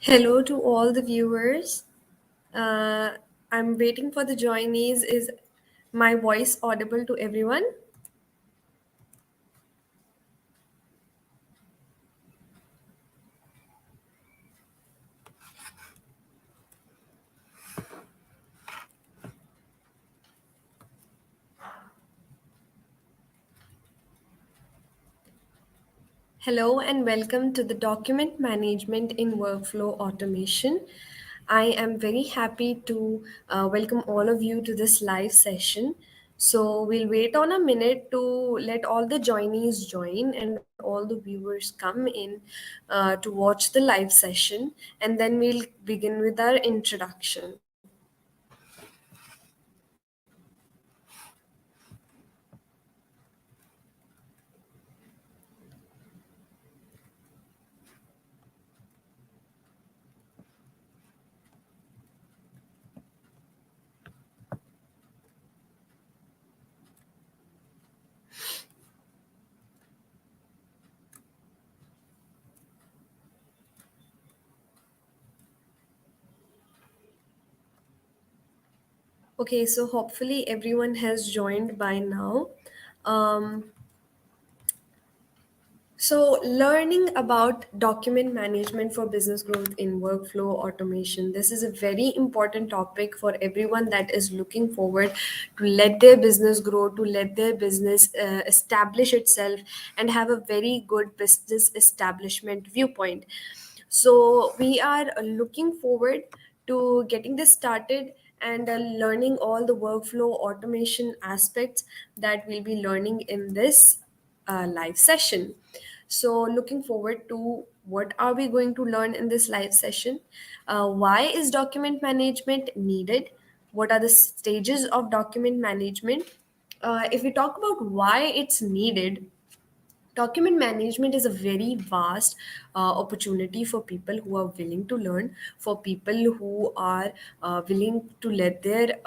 Hello to all the viewers. Uh, I'm waiting for the joinees. Is my voice audible to everyone? Hello and welcome to the Document Management in Workflow Automation. I am very happy to welcome all of you to this live session. So we'll wait on a minute to let all the joinees join and all the viewers come in to watch the live session, and then we'll begin with our introduction. Okay, so hopefully everyone has joined by now. Um, so, learning about document management for business growth in workflow automation. This is a very important topic for everyone that is looking forward to let their business grow, to let their business establish itself, and have a very good business establishment viewpoint. So, we are looking forward to getting this started and learning all the workflow automation aspects that we'll be learning in this live session. So, looking forward to what are we going to learn in this live session? Why is document management needed? What are the stages of document management? If we talk about why it's needed, document management is a very vast opportunity for people who are willing to learn, for people who are willing to let their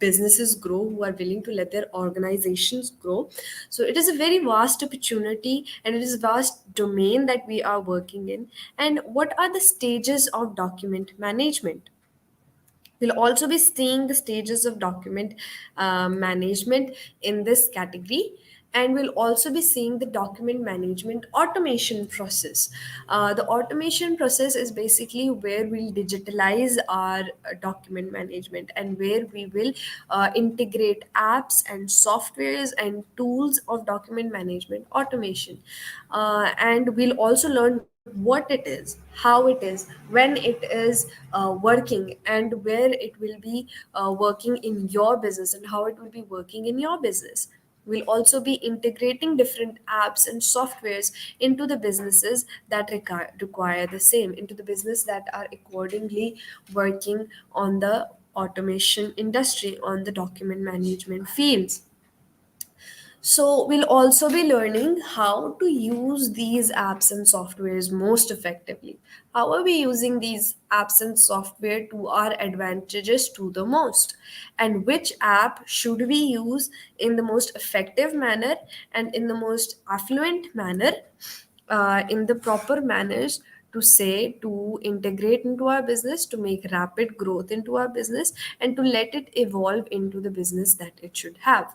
businesses grow, who are willing to let their organizations grow. So it is a very vast opportunity and it is a vast domain that we are working in. And what are the stages of document management? We'll also be seeing the stages of document management in this category. And we'll also be seeing the document management automation process. The automation process is basically where we'll digitalize our document management and where we will integrate apps and softwares and tools of document management automation. And we'll also learn what it is, how it is, when it is working, and where it will be working in your business and how it will be working in your business. We'll also be integrating different apps and softwares into the businesses that require the same, into the business that are accordingly working on the automation industry, on the document management fields. So, we'll also be learning how to use these apps and softwares most effectively. How are we using these apps and software to our advantages to the most? And which app should we use in the most effective manner and in the most affluent manner, in the proper manners, to say, to integrate into our business, to make rapid growth into our business, and to let it evolve into the business that it should have.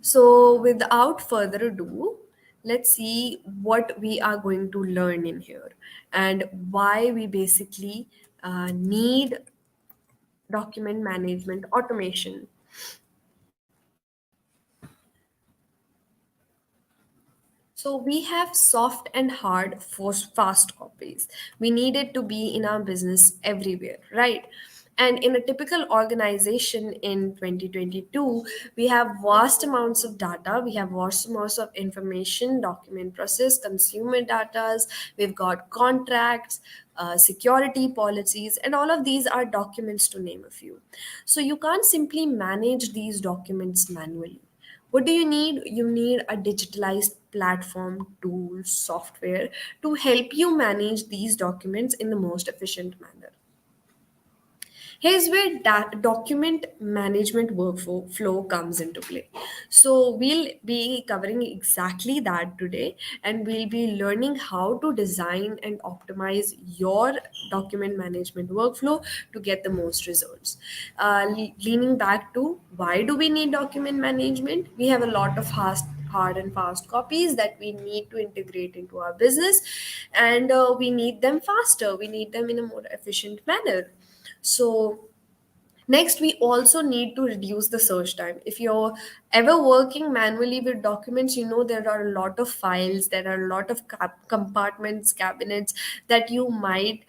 So, without further ado, let's see what we are going to learn in here and why we basically need document management automation. So we have soft and hard fast copies. We need it to be in our business everywhere, right? And in a typical organization in 2022, we have vast amounts of data, we have vast amounts of information, document process, consumer data, we've got contracts, security policies, and all of these are documents to name a few. So you can't simply manage these documents manually. What do you need? You need a digitalized platform, tool, software to help you manage these documents in the most efficient manner. Here's where that document management workflow flow comes into play. So we'll be covering exactly that today, and we'll be learning how to design and optimize your document management workflow to get the most results. Leaning back to why do we need document management? We have a lot of hard and fast copies that we need to integrate into our business, and we need them faster, we need them in a more efficient manner. So next, we also need to reduce the search time. If you're ever working manually with documents, you know there are a lot of files, there are a lot of compartments, cabinets that you might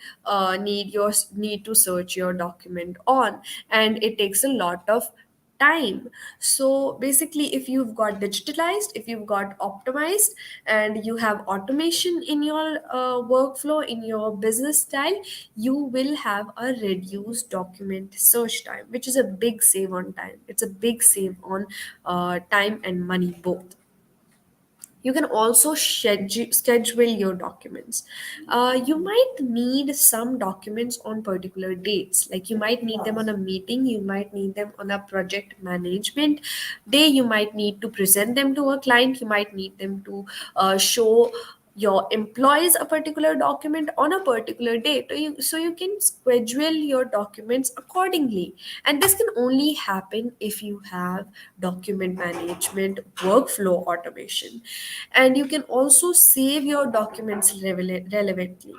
need to search your document on, and it takes a lot of time. So basically, if you've got digitalized, if you've got optimized, and you have automation in your workflow, in your business style, you will have a reduced document search time, which is a big save on time. It's a big save on time and money both. You can also schedule your documents. You might need some documents on particular dates, like you might need them on a meeting, you might need them on a project management day, you might need to present them to a client, you might need them to show your employees a particular document on a particular date. So you can schedule your documents accordingly, and this can only happen if you have document management workflow automation. And you can also save your documents relevantly.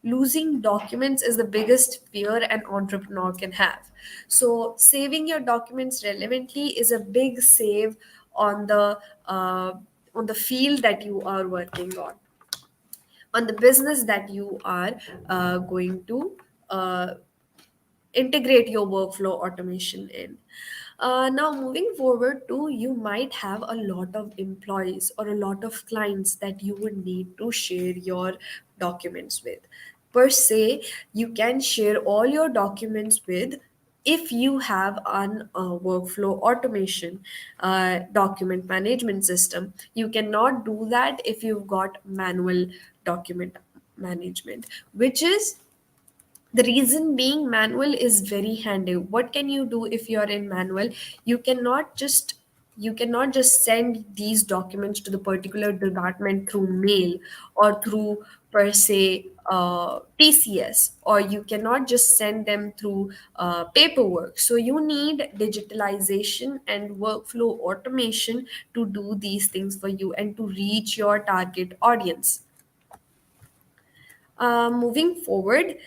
Losing documents is the biggest fear an entrepreneur can have. So saving your documents relevantly is a big save on uh, the field that you are working on the business that you are going to uh, integrate your workflow automation in. Now, moving forward to, you might have a lot of employees or a lot of clients that you would need to share your documents with. Per se, you can share all your documents with, if you have an workflow automation document management system. You cannot do that if you've got manual document management, which is the reason being manual is very handy. What can you do if you're in manual? You cannot just send these documents to the particular department through mail or through, per se, TCS, or you cannot just send them through paperwork. So you need digitalization and workflow automation to do these things for you and to reach your target audience. Moving forward,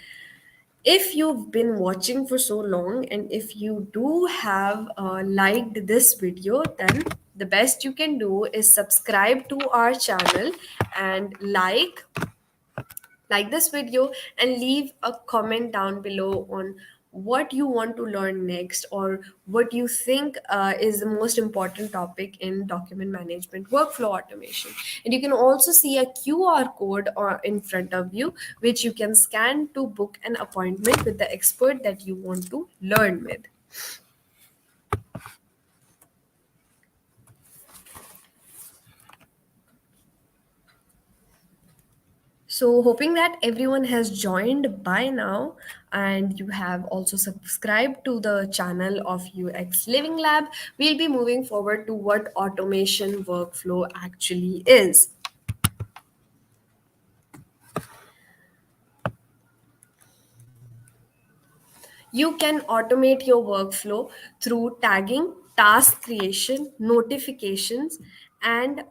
if you've been watching for so long, and if you do have liked this video, then the best you can do is subscribe to our channel and like this video, and leave a comment down below on what you want to learn next, or what you think is the most important topic in document management workflow automation. And you can also see a QR code in front of you, which you can scan to book an appointment with the expert that you want to learn with. So, hoping that everyone has joined by now, and you have also subscribed to the channel of UX Living Lab, we'll be moving forward to what automation workflow actually is. You can automate your workflow through tagging, task creation, notifications, and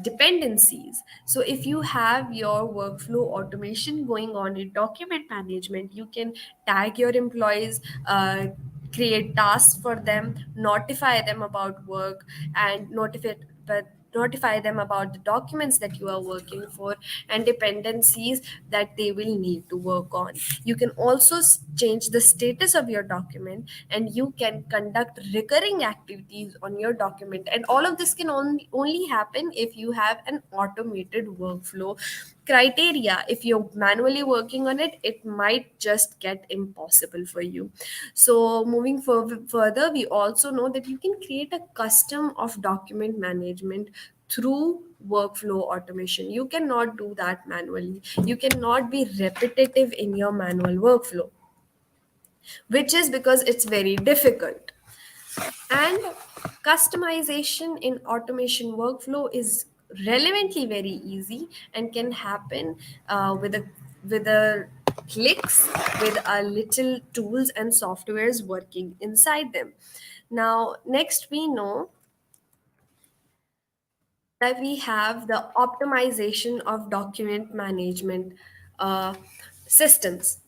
dependencies. So, if you have your workflow automation going on in document management, you can tag your employees, create tasks for them, notify them about work, and notify them about the documents that you are working for, and dependencies that they will need to work on. You can also change the status of your document, and you can conduct recurring activities on your document. And all of this can only happen if you have an automated workflow criteria. If you're manually working on it, it might just get impossible for you. So moving further, we also know that you can create a custom of document management through workflow automation. You cannot do that manually. You cannot be repetitive in your manual workflow. which is because it's very difficult. And customization in automation workflow is relevantly very easy and can happen with a clicks, with a little tools and softwares working inside them. Now, next we know that we have the optimization of document management uh, systems.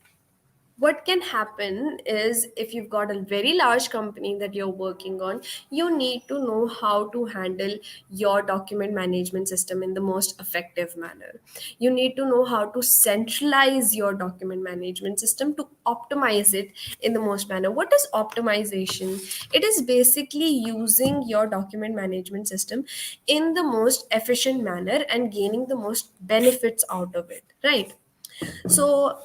What can happen is, if you've got a very large company that you're working on, you need to know how to handle your document management system in the most effective manner. You need to know how to centralize your document management system to optimize it in the most manner. What is optimization? It is basically using your document management system in the most efficient manner and gaining the most benefits out of it, right? So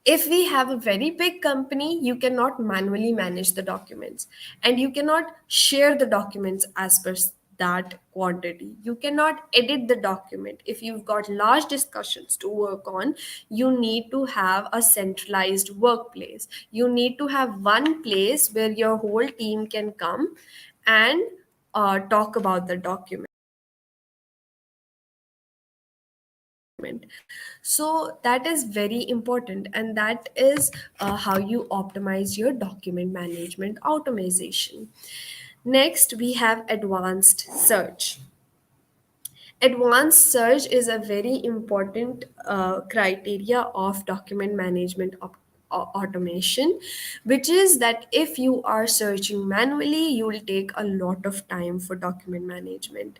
if we have a very big company, you cannot manually manage the documents, and you cannot share the documents as per that quantity. You cannot edit the document. If you've got large discussions to work on, you need to have a centralized workplace. You need to have one place where your whole team can come and talk about the document. So that is very important, and that is how you optimize your document management automation. Next, we have advanced search. Advanced search is a very important criteria of document management automation, which is that if you are searching manually, you will take a lot of time for document management,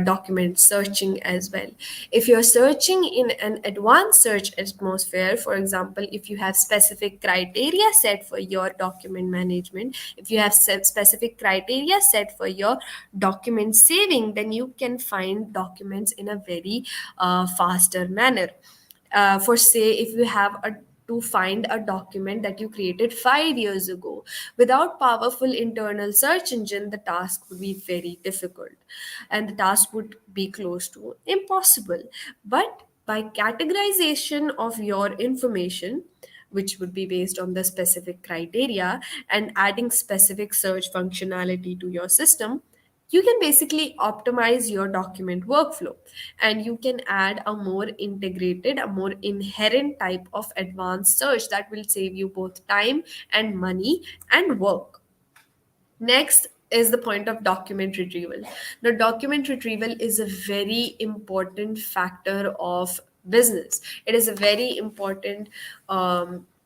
document searching as well. If you're searching in an advanced search atmosphere, for example, if you have specific criteria set for your document management, if you have set specific criteria set for your document saving, then you can find documents in a very faster manner. For say, if you have a to find a document that you created 5 years ago, without powerful internal search engine, the task would be very difficult, and the task would be close to impossible. But by categorization of your information, which would be based on the specific criteria, and adding specific search functionality to your system, you can basically optimize your document workflow, and you can add a more integrated, a more inherent type of advanced search that will save you both time and money and work. Next is the point of document retrieval. Now, document retrieval is a very important factor of business. It is a very important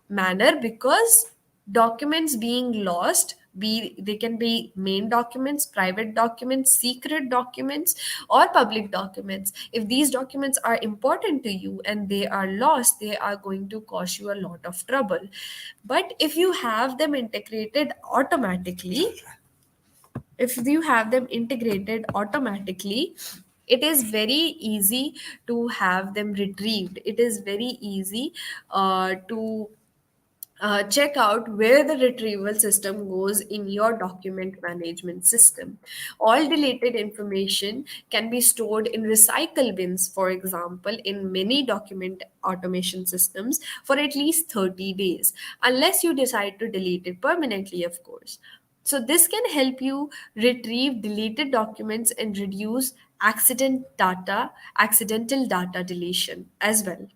manner, because documents being lost, be they can be main documents, private documents, secret documents, or public documents. If these documents are important to you and they are lost, they are going to cause you a lot of trouble. But if you have them integrated automatically, if you have them integrated automatically, it is very easy to have them retrieved. It is very easy to check out where the retrieval system goes in your document management system. All deleted information can be stored in recycle bins, for example, in many document automation systems for at least 30 days, unless you decide to delete it permanently, of course. So, this can help you retrieve deleted documents and reduce accidental data deletion as well.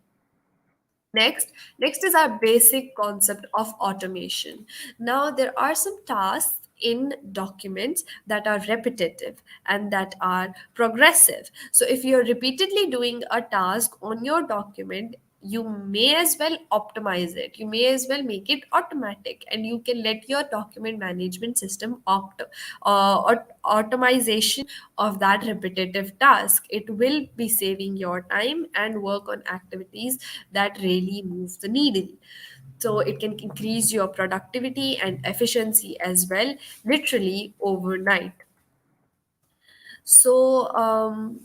Next is our basic concept of automation. Now, there are some tasks in documents that are repetitive and that are progressive. So, if you're repeatedly doing a task on your document, you may as well optimize it. You may as well make it automatic, and you can let your document management system automation of that repetitive task. It will be saving your time and work on activities that really move the needle. So it can increase your productivity and efficiency as well, literally overnight. And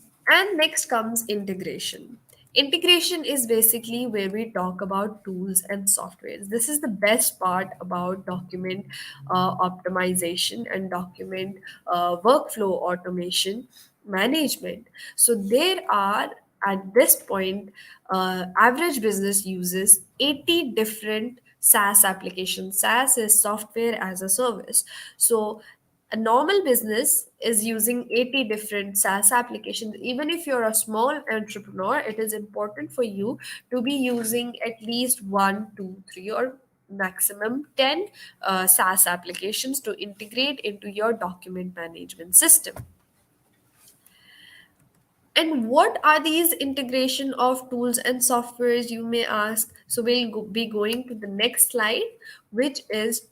next comes integration. Integration is basically where we talk about tools and softwares. This is the best part about document optimization and document workflow automation management. So there are, at this point, average business uses 80 different SaaS application. SaaS is software as a service. So a normal business is using 80 different SaaS applications. Even if you're a small entrepreneur, it is important for you to be using at least one, two, three, or maximum 10 SaaS applications to integrate into your document management system. And what are these integration of tools and softwares, you may ask? So be going to the next slide, which is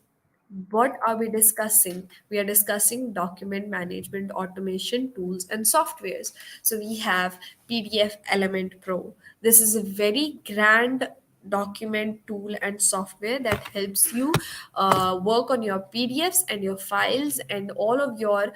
what are we discussing? We are discussing document management automation tools and softwares. So we have PDF Element Pro. This is a very grand document tool and software that helps you work on your PDFs and your files and all of your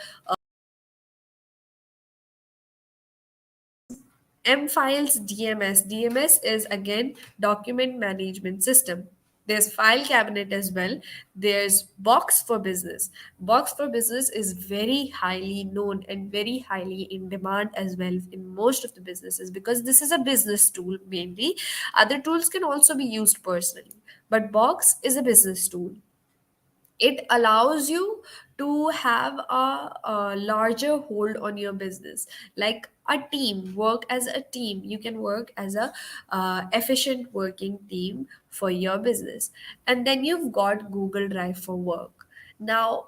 M-Files DMS. DMS is again document management system. There's file cabinet as well. There's Box for Business. Box for Business is very highly known and very highly in demand as well in most of the businesses because this is a business tool mainly. Other tools can also be used personally, but Box is a business tool. It allows you to have a larger hold on your business, like a team work as a team. You can work as a efficient working team for your business. And then you've got Google Drive for work. Now,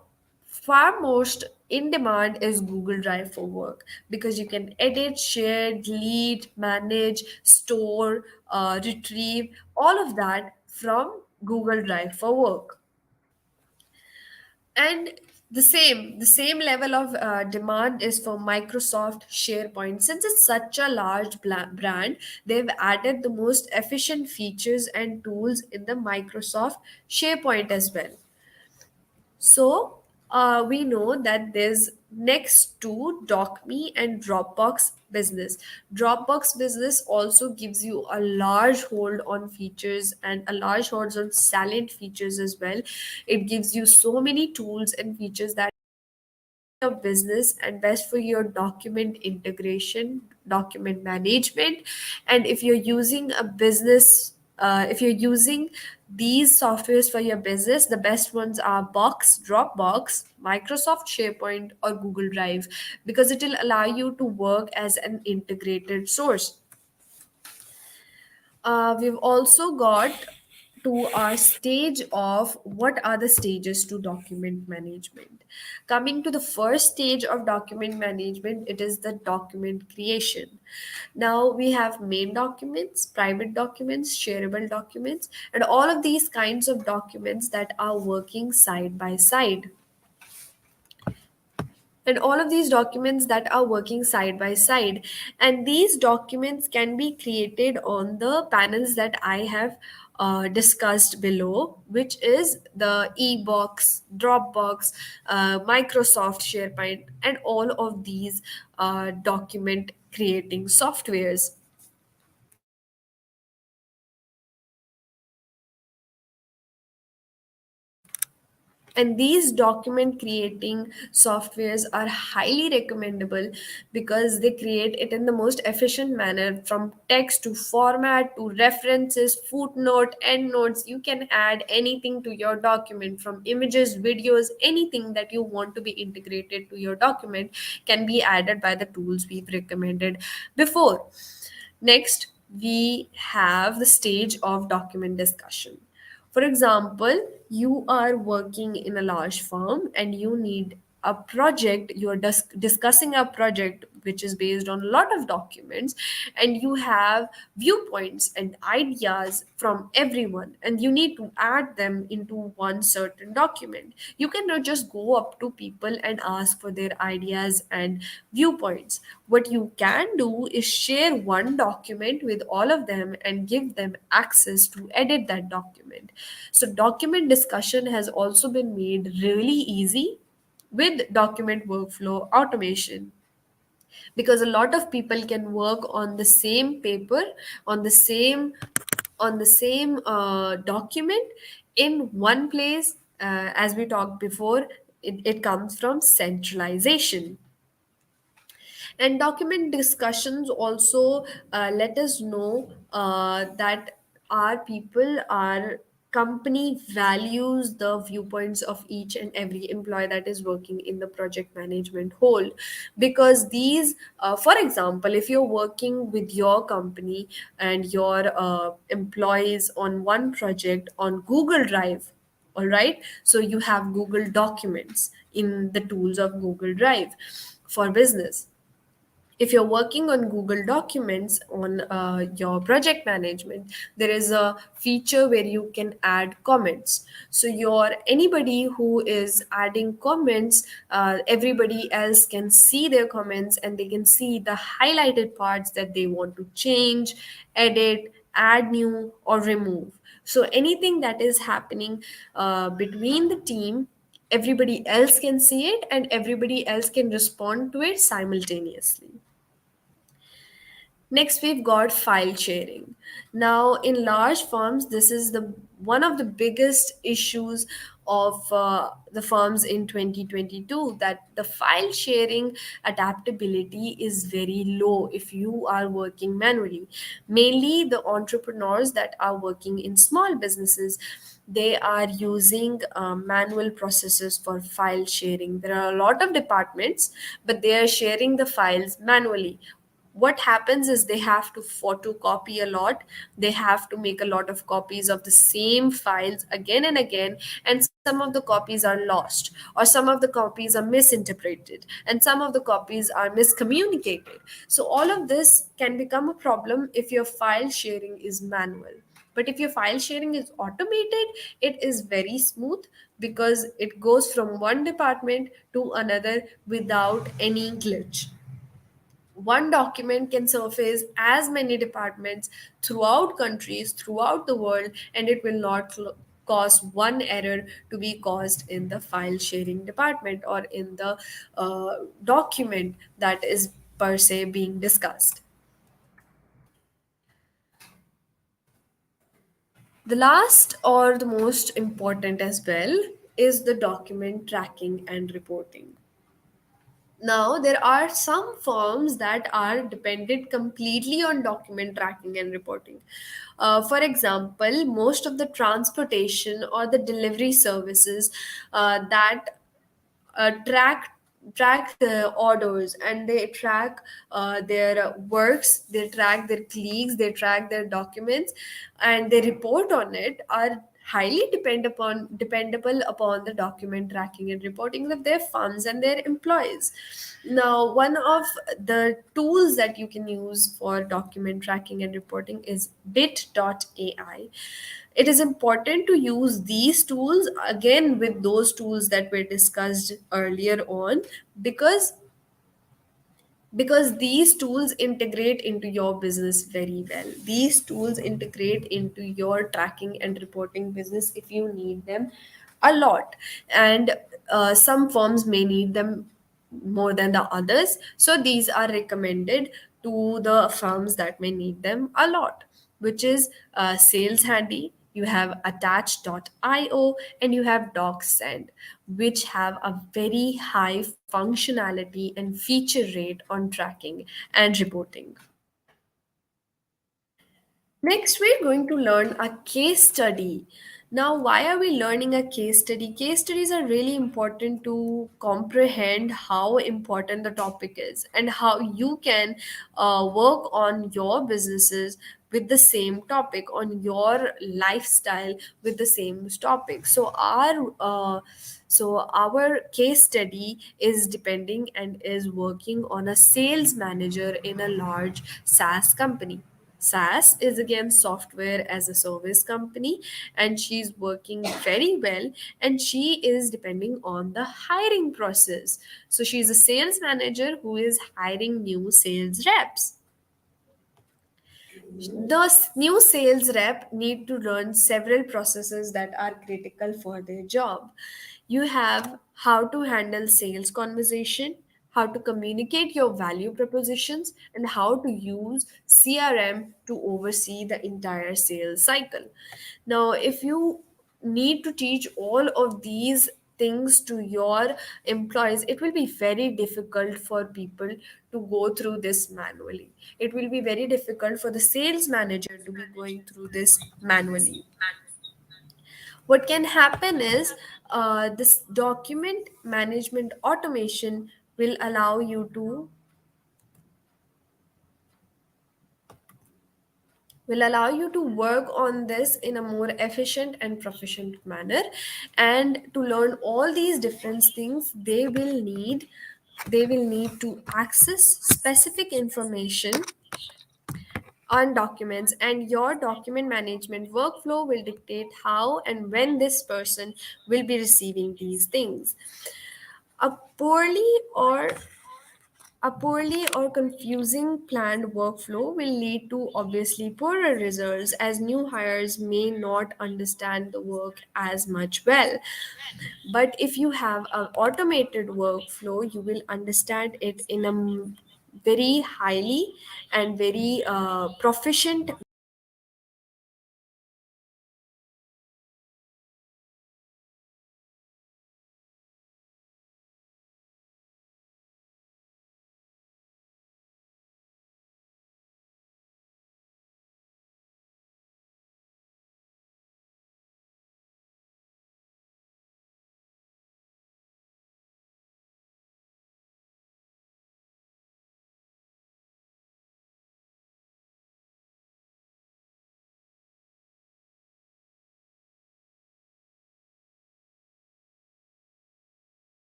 far most in demand is Google Drive for work because you can edit, share, delete, manage, store, retrieve all of that from Google Drive for work. And the same level of demand is for Microsoft SharePoint. Since it's such a large brand, they've added the most efficient features and tools in the Microsoft SharePoint as well. So we know that there's next to DocMe and Dropbox Business. Dropbox Business also gives you a large hold on features and a large hold on salient features as well. It gives you so many tools and features that your business and best for your document integration, document management. And if you're using a business, if you're using these softwares for your business, the best ones are Box, Dropbox, Microsoft SharePoint, or Google Drive because it will allow you to work as an integrated source. We've also got to our stage of what are the stages to document management. Coming to the first stage of document management, it is the document creation. Now we have main documents, private documents, shareable documents, and all of these kinds of documents that are working side by side. And all of these documents that are working side by side, and these documents can be created on the panels that I have discussed below, which is the e-box, Dropbox, Microsoft SharePoint, and all of these document creating softwares. And these document creating softwares are highly recommendable because they create it in the most efficient manner, from text to format to references, footnote, endnotes. You can add anything to your document, from images, videos, anything that you want to be integrated to your document can be added by the tools we've recommended before. Next, we have the stage of document discussion. For example, you are working in a large firm and you need a project, you are discussing a project which is based on a lot of documents, and you have viewpoints and ideas from everyone, and you need to add them into one certain document. You cannot just go up to people and ask for their ideas and viewpoints. What you can do is share one document with all of them and give them access to edit that document. So, document discussion has also been made really easy with document workflow automation because a lot of people can work on the same paper, on the same document in one place. As we talked before, it comes from centralization. And document discussions also let us know that our people are company values the viewpoints of each and every employee that is working in the project management whole. Because these for example, if you're working with your company and your employees on one project on Google Drive, all right, so you have Google Documents in the tools of Google Drive for business. If you're working on Google Documents on your project management, there is a feature where you can add comments. So your anybody who is adding comments, everybody else can see their comments and they can see the highlighted parts that they want to change, edit, add new, or remove. So anything that is happening between the team, everybody else can see it and everybody else can respond to it simultaneously. Next, we've got file sharing. Now, in large firms, this is the one of the biggest issues of the firms in 2022, that the file sharing adaptability is very low if you are working manually. Mainly the entrepreneurs that are working in small businesses, they are using manual processes for file sharing. There are a lot of departments, but they are sharing the files manually. What happens is they have to photocopy a lot, they have to make a lot of copies of the same files again and again, and some of the copies are lost, or some of the copies are misinterpreted, and some of the copies are miscommunicated. So all of this can become a problem if your file sharing is manual. But if your file sharing is automated, it is very smooth, because it goes from one department to another without any glitch. One document can surface as many departments throughout countries, throughout the world, and it will not cause one error to be caused in the file sharing department or in the document that is per se being discussed. The last, or the most important as well, is the document tracking and reporting. Now, there are some firms that are dependent completely on document tracking and reporting. For example, most of the transportation or the delivery services that track the orders, and they track their works, they track their colleagues, they track their documents, and they report on it, are highly dependable upon the document tracking and reporting of their funds and their employees. Now, one of the tools that you can use for document tracking and reporting is bit.ai. It is important to use these tools again with those tools that were discussed earlier on, because these tools integrate into your business very well. These tools integrate into your tracking and reporting business if you need them a lot. And some firms may need them more than the others, so these are recommended to the firms that may need them a lot, which is Sales Handy, you have attach.io, and you have DocSend, which have a very high functionality and feature rate on tracking and reporting. Next, we're going to learn a case study. Now, why are we learning a case study? Case studies are really important to comprehend how important the topic is and how you can work on your businesses with the same topic, on your lifestyle with the same topic. So our case study is depending and is working on a sales manager in a large SaaS company. SaaS is again software as a service company, and she's working very well, and she is depending on the hiring process. So she's a sales manager who is hiring new sales reps. The new sales rep need to learn several processes that are critical for their job. You have how to handle sales conversation, how to communicate your value propositions, and how to use CRM to oversee the entire sales cycle. Now, if you need to teach all of these things to your employees, it will be very difficult for people to go through this manually. It will be very difficult for the sales manager to be going through this manually. What can happen is this document management automation will allow you to work on this in a more efficient and proficient manner. And to learn all these different things, they will need to access specific information on documents, and your document management workflow will dictate how and when this person will be receiving these things. A poorly or confusing planned workflow will lead to obviously poorer results, as new hires may not understand the work as much well. But if you have an automated workflow, you will understand it in a very highly and very proficient